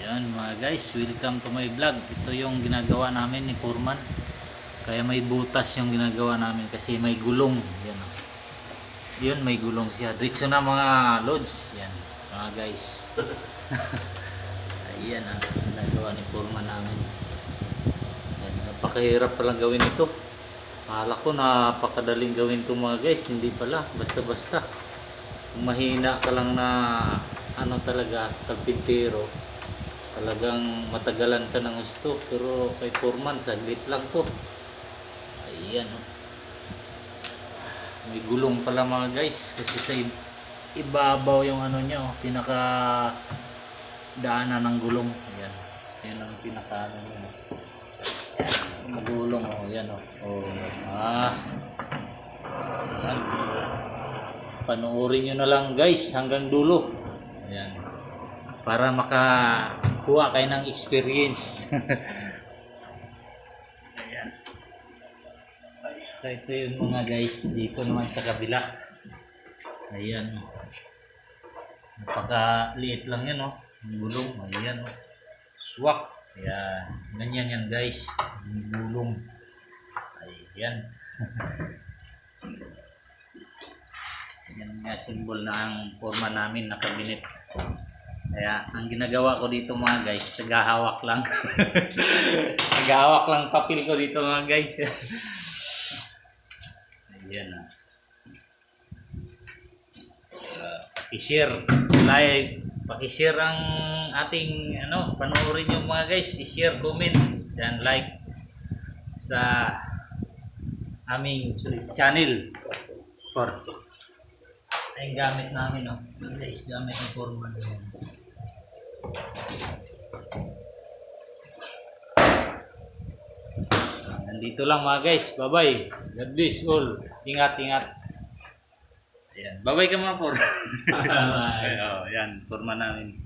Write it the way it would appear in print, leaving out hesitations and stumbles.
Ayan mga guys, welcome to my vlog. Ito yung ginagawa namin ni Foreman. Kaya may butas yung ginagawa namin kasi may gulong. Yan, oh. Yun, may gulong siya. Diretso na mga loads. Yan mga guys. Ayan ang ginagawa ni Foreman namin. Yan, napakahirap palang gawin ito. Akala ko napakadaling gawin ito mga guys. Hindi pala, basta-basta. Kung mahina ka lang na ano talaga, karpintero, talagang matagalan ka ng gusto. Pero kay Foreman saglit lang to. Ayan, oh. May gulong pala mga guys kasi sa ibabaw yung ano niya, oh, pinaka daanan ng gulong. Ayan, yan ang pinaka ano niya, ang gulong, oh. Ayan, oh. Ayan. Panoorin nyo na lang guys hanggang dulo. Ayan, para makakuha kayo ng experience. Ayan. Ito yung mga guys dito naman sa kabila. Ayan, napakaliit lang yan, oh. Yung gulong, ayan, oh. Swak. Ayan, ganyan yan guys, yung gulong. Ayan. Yan nga symbol na ang forma namin na cabinet. Kaya ang ginagawa ko dito mga guys, tagahawak lang. Tagahawak lang papel ko dito mga guys. Ayan na. Pakishare live, pakishare ang ating ano, panoorin yung mga guys, i-share, comment, dan like sa aming channel. For ay gamit namin, no? Guys, gamit ng Foreman. Nandito lang mga guys. Bye bye. God bless all. Ingat, ingat. Ayan. Bye bye ka mga Foreman. Oh, yan, Foreman namin.